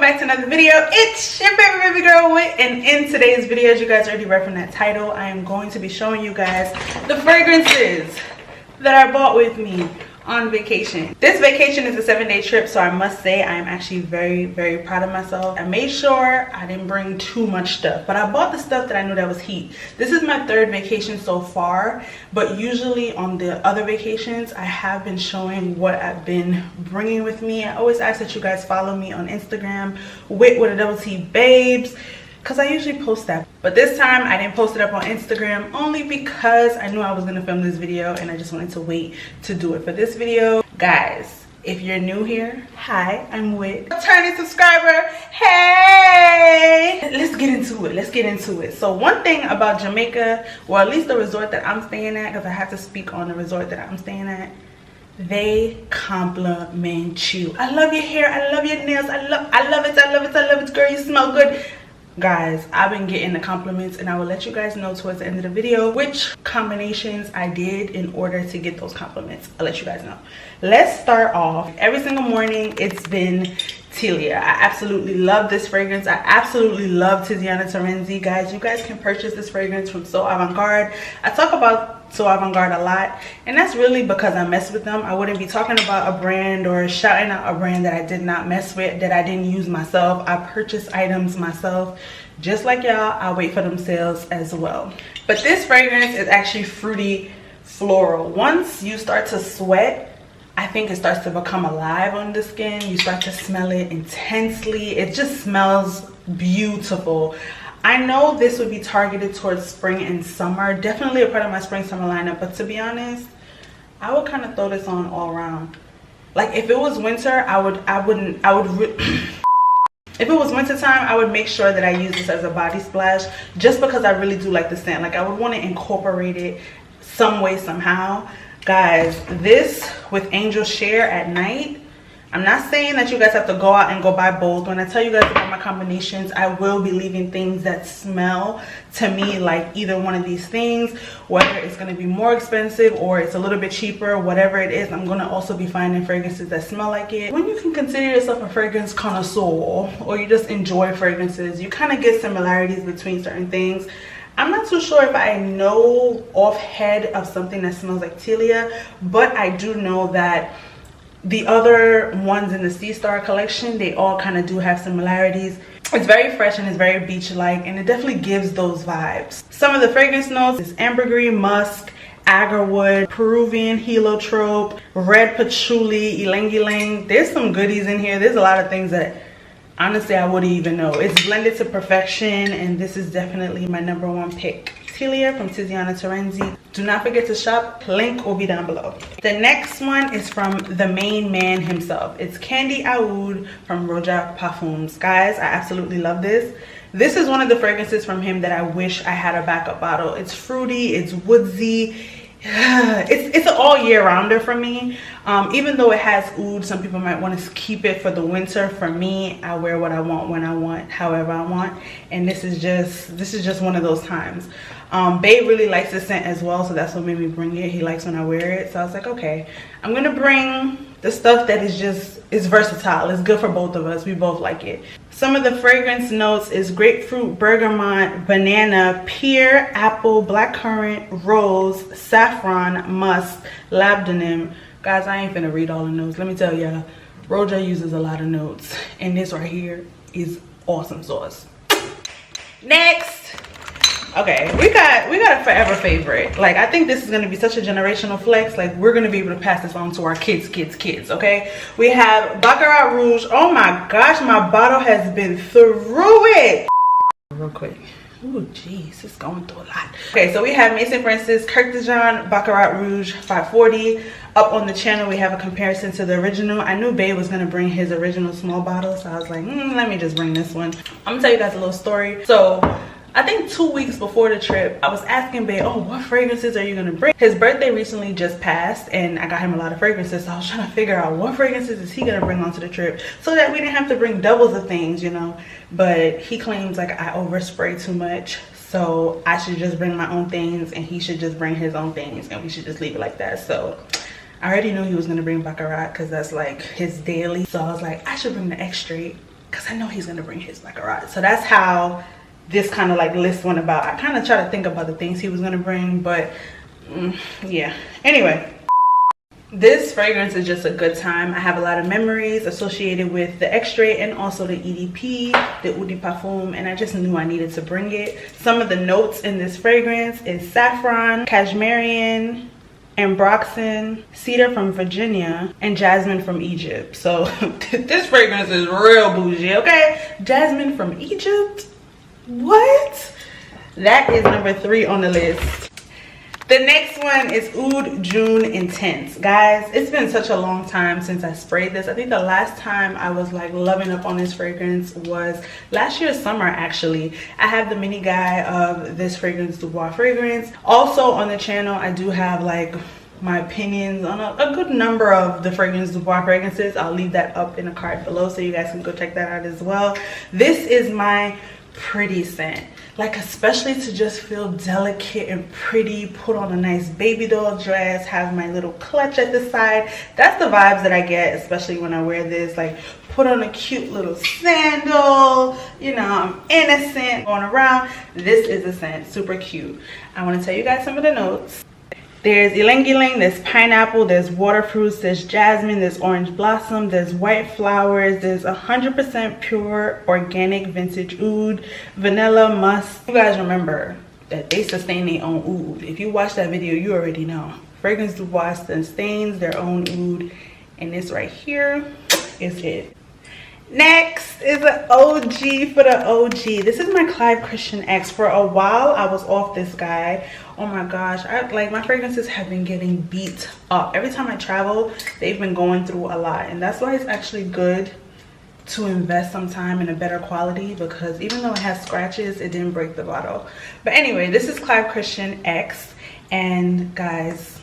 back to another video. It's your favorite baby girl Wit, and in today's video, as you guys already read from that title, I am going to be showing you guys the fragrances that I bought with me on vacation. This vacation is a 7-day trip, so I must say I am actually very proud of myself. I made sure I didn't bring too much stuff, but I bought the stuff that I knew that was heat. This is my 3rd vacation so far, but usually on the other vacations I have been showing what I've been bringing with me. I always ask that you guys follow me on Instagram, Wit with a double T babes, because I usually post that. But this time I didn't post it up on Instagram only because I knew I was going to film this video and I just wanted to wait to do it for this video. Guys, if you're new here, hi, I'm Wit. Returning subscriber, hey! Let's get into it. So one thing about Jamaica, or at least the resort that I'm staying at, because I have to speak on the resort that I'm staying at, they compliment you. I love your hair, I love your nails, I love it, girl, you smell good. Guys, I've been getting the compliments, and I will let you guys know towards the end of the video which combinations I did in order to get those compliments. I'll let you guys know. Let's start off. Every single morning it's been Tilia. I absolutely love this fragrance. I absolutely love Tiziana Terenzi. Guys, you guys can purchase this fragrance from So Avant-Garde. I talk about So Avant-Garde a lot, and that's really because I mess with them. I wouldn't be talking about a brand or shouting out a brand that I did not mess with, that I didn't use myself. I purchase items myself. Just like y'all, I wait for them sales as well. But this fragrance is actually fruity floral. Once you start to sweat, I think it starts to become alive on the skin. You start to smell it intensely. It just smells beautiful. I know this would be targeted towards spring and summer, definitely a part of my spring summer lineup, but to be honest, I would kind of throw this on all around. Like if it was winter, if it was winter time, I would make sure that I use this as a body splash, just because I really do like the scent. Like I would want to incorporate it some way, somehow. Guys, this with Angel Share at night, I'm not saying that you guys have to go out and go buy both. When I tell you guys about my combinations, I will be leaving things that smell to me like either one of these things, whether it's going to be more expensive or it's a little bit cheaper, whatever it is. I'm going to also be finding fragrances that smell like it. When you can consider yourself a fragrance connoisseur, or you just enjoy fragrances, you kind of get similarities between certain things. I'm not too sure if I know offhand of something that smells like Tilia, but I do know that the other ones in the Sea Star collection, they all kind of do have similarities. It's very fresh and it's very beach-like, and it definitely gives those vibes. Some of the fragrance notes is ambergris, musk, agarwood, Peruvian heliotrope, red patchouli, ylang ylang. There's some goodies in here. There's a lot of things that honestly I wouldn't even know. It's blended to perfection, and this is definitely my #1 pick. Tilia from Tiziana Terenzi. Do not forget to shop. Link will be down below. The next one is from the main man himself. It's Candy Oud from Roja Parfums. Guys, I absolutely love this. This is one of the fragrances from him that I wish I had a backup bottle. It's fruity, it's woodsy. It's an all year rounder for me. Even though it has oud, some people might want to keep it for the winter. For me, I wear what I want, when I want, however I want, and this is just one of those times. Babe really likes this scent as well, so that's what made me bring it. He likes when I wear it, so I was like, okay, I'm gonna bring the stuff that is versatile. It's good for both of us. We both like it. Some of the fragrance notes is grapefruit, bergamot, banana, pear, apple, blackcurrant, rose, saffron, musk, labdanum. Guys, I ain't finna read all the notes. Let me tell y'all, Roja uses a lot of notes, and this right here is awesome sauce. Next. Okay, we got a forever favorite. Like, I think this is gonna be such a generational flex. Like, we're gonna be able to pass this on to our kids, okay? We have Baccarat Rouge. Oh my gosh, my bottle has been through it. Real quick. Ooh, jeez, it's going through a lot. Okay, so we have Maison Francis KURKDJIAN Baccarat Rouge 540. Up on the channel, we have a comparison to the original. I knew Babe was gonna bring his original small bottle, so I was like, let me just bring this one. I'm gonna tell you guys a little story. So, I think 2 weeks before the trip, I was asking Babe, oh, what fragrances are you gonna bring? His birthday recently just passed, and I got him a lot of fragrances, so I was trying to figure out what fragrances is he gonna bring onto the trip so that we didn't have to bring doubles of things, you know? But he claims like I overspray too much, so I should just bring my own things and he should just bring his own things, and we should just leave it like that. So I already knew he was gonna bring Baccarat because that's like his daily. So I was like, I should bring the EXTRAIT because I know he's gonna bring his Baccarat. So that's how this kind of like list went about. I kind of try to think about the things he was gonna bring, but yeah. Anyway, this fragrance is just a good time. I have a lot of memories associated with the Extrait and also the EDP, the Eau de Parfum, and I just knew I needed to bring it. Some of the notes in this fragrance is saffron, cashmere, ambroxan, cedar from Virginia, and jasmine from Egypt. So this fragrance is real bougie, okay? Jasmine from Egypt? What? That is number 3 on the list. The next one is Oud Junoon Intense. Guys, it's been such a long time since I sprayed this. I think the last time I was like loving up on this fragrance was last year's summer, actually. I have the mini guy of this fragrance, Dubois fragrance. Also on the channel, I do have like my opinions on a good number of the fragrance Dubois fragrances. I'll leave that up in the card below so you guys can go check that out as well. This is my pretty scent, like especially to just feel delicate and pretty, put on a nice baby doll dress, have my little clutch at the side. That's the vibes that I get, especially when I wear this. Like put on a cute little sandal, you know, I'm innocent going around. This is a scent, super cute. I want to tell you guys some of the notes. There's ylang ylang, there's pineapple, there's water fruits, there's jasmine, there's orange blossom, there's white flowers, there's 100% pure organic vintage oud, vanilla, musk. You guys remember that they sustain their own oud. If you watch that video, you already know. Fragrance Dubois sustains their own oud, and this right here is it. Next is an OG for the OG. This is my Clive Christian X. For a while, I was off this guy. Oh my gosh, like my fragrances have been getting beat up. Every time I travel, they've been going through a lot. And that's why it's actually good to invest some time in a better quality, because even though it has scratches, it didn't break the bottle. But anyway, this is Clive Christian X. And guys,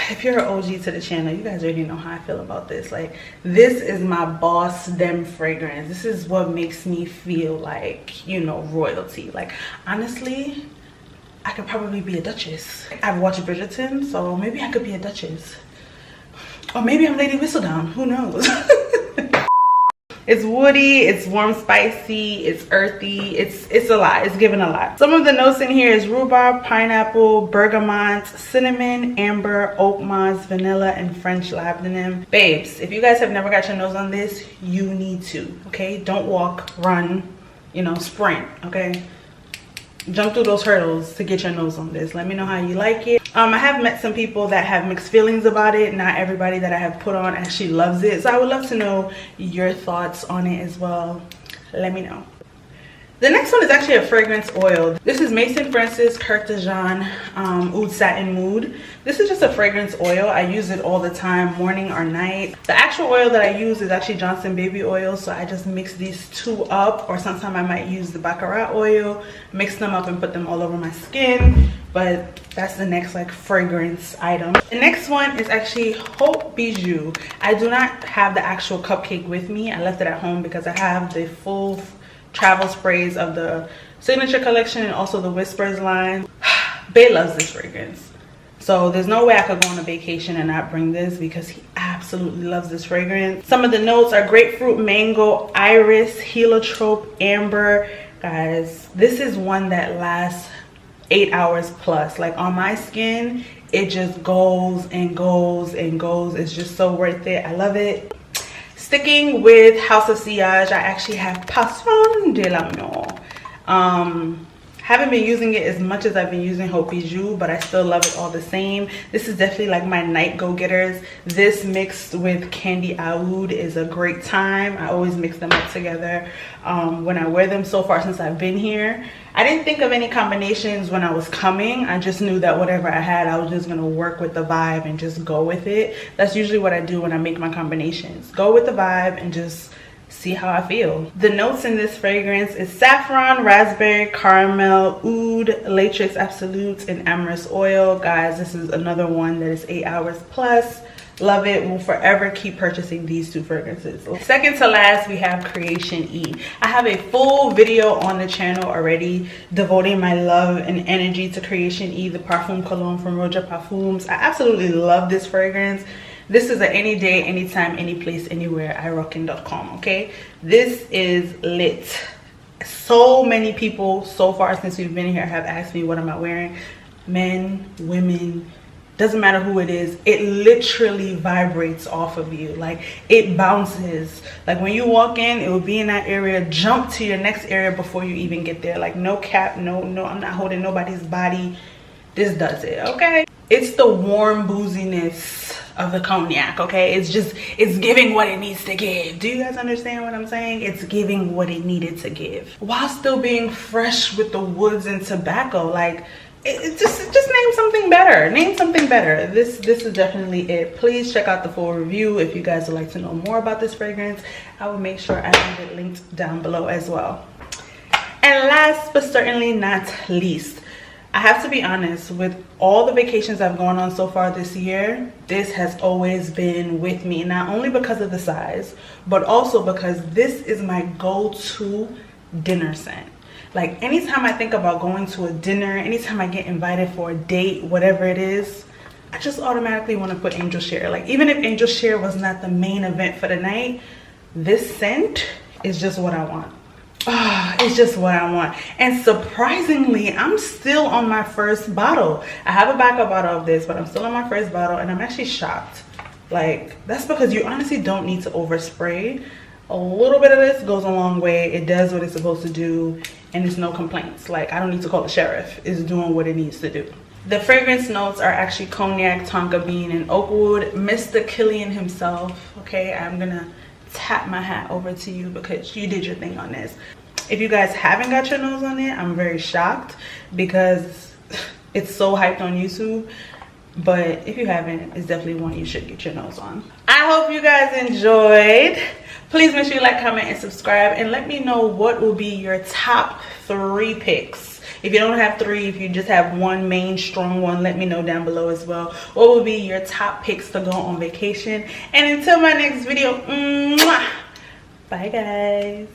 if you're an OG to the channel, you guys already know how I feel about this. Like, this is my boss dem fragrance. This is what makes me feel like, you know, royalty. Like, honestly, I could probably be a duchess. I've watched Bridgerton, so maybe I could be a duchess. Or maybe I'm Lady Whistledown, who knows? It's woody, it's warm, spicy, it's earthy, it's a lot, it's given a lot. Some of the notes in here is rhubarb, pineapple, bergamot, cinnamon, amber, oak moss, vanilla, and French labdanum. Babes, if you guys have never got your nose on this, you need to, okay? Don't walk, run, you know, sprint, okay? Jump through those hurdles to get your nose on this. Let me know how you like it. I have met some people that have mixed feelings about it. Not everybody that I have put on actually loves it, so I would love to know your thoughts on it as well. Let me know. The next one is actually a fragrance oil. This is Maison Francis KURKDJIAN Oud Satin Mood. This is just a fragrance oil. I use it all the time, morning or night. The actual oil that I use is actually Johnson baby oil, so I just mix these two up, or sometimes I might use the Baccarat oil, mix them up and put them all over my skin. But that's the next like fragrance item. The next one is actually Haute Bijou. I do not have the actual cupcake with me. I left it at home because I have the full travel sprays of the Signature collection and also the Whispers line. Bae loves this fragrance, so there's no way I could go on a vacation and not bring this, because he absolutely loves this fragrance. Some of the notes are grapefruit, mango, iris, heliotrope, amber. Guys, this is one that lasts 8 hours plus. Like on my skin, it just goes and goes and goes. It's just so worth it. I love it. Sticking with House of Cillage, I actually have Passion de l'amour. Haven't been using it as much as I've been using Haute Bijou, but I still love it all the same. This is definitely like my night go-getters. This mixed with Candy Oud is a great time. I always mix them up together when I wear them. So far since I've been here, I didn't think of any combinations when I was coming. I just knew that whatever I had, I was just gonna work with the vibe and just go with it. That's usually what I do when I make my combinations. Go with the vibe and just see how I feel. The notes in this fragrance is saffron, raspberry, caramel, oud, latex absolute, and amorous oil. Guys, this is another one that is 8 hours plus. Love it. Will forever keep purchasing these two fragrances. Second to last, we have Creation E. I have a full video on the channel already devoting my love and energy to Creation E, the Parfum Cologne from Roja Parfums. I absolutely love this fragrance. This is a any day, anytime, any place, anywhere, irockin.com. Okay, this is lit. So many people so far since we've been here have asked me what am I wearing. Men, women, doesn't matter who it is, it literally vibrates off of you. Like, it bounces. Like, when you walk in, it will be in that area, jump to your next area before you even get there. Like, no cap, no, I'm not holding nobody's body. This does it, okay? It's the warm booziness of the cognac, okay? It's giving what it needs to give. Do you guys understand what I'm saying? It's giving what it needed to give while still being fresh with the woods and tobacco. Like, just name something better. Name something better. This is definitely it. Please check out the full review if you guys would like to know more about this fragrance. I will make sure I leave it linked down below as well. And last but certainly not least, I have to be honest, with all the vacations I've gone on so far this year, this has always been with me, not only because of the size, but also because this is my go-to dinner scent. Like, anytime I think about going to a dinner, anytime I get invited for a date, whatever it is, I just automatically want to put Angel Share. Like, even if Angel Share was not the main event for the night, this scent is just what I want. It's just what I want. And surprisingly, I'm still on my first bottle. I have a backup bottle of this, but I'm still on my first bottle, and I'm actually shocked. Like, that's because you honestly don't need to overspray. A little bit of this goes a long way. It does what it's supposed to do, and it's no complaints. Like, I don't need to call the sheriff. It's doing what it needs to do. The fragrance notes are actually cognac, tonka bean, and oak wood. Mr. Killian himself, okay? I'm gonna tap my hat over to you because you did your thing on this. If you guys haven't got your nose on it, I'm very shocked because it's so hyped on YouTube. But if you haven't, it's definitely one you should get your nose on. I hope you guys enjoyed. Please make sure you like, comment, and subscribe, and let me know what will be your top 3 picks. If you don't have 3, if you just have one main strong one, let me know down below as well. What will be your top picks to go on vacation? And until my next video, mwah, bye guys.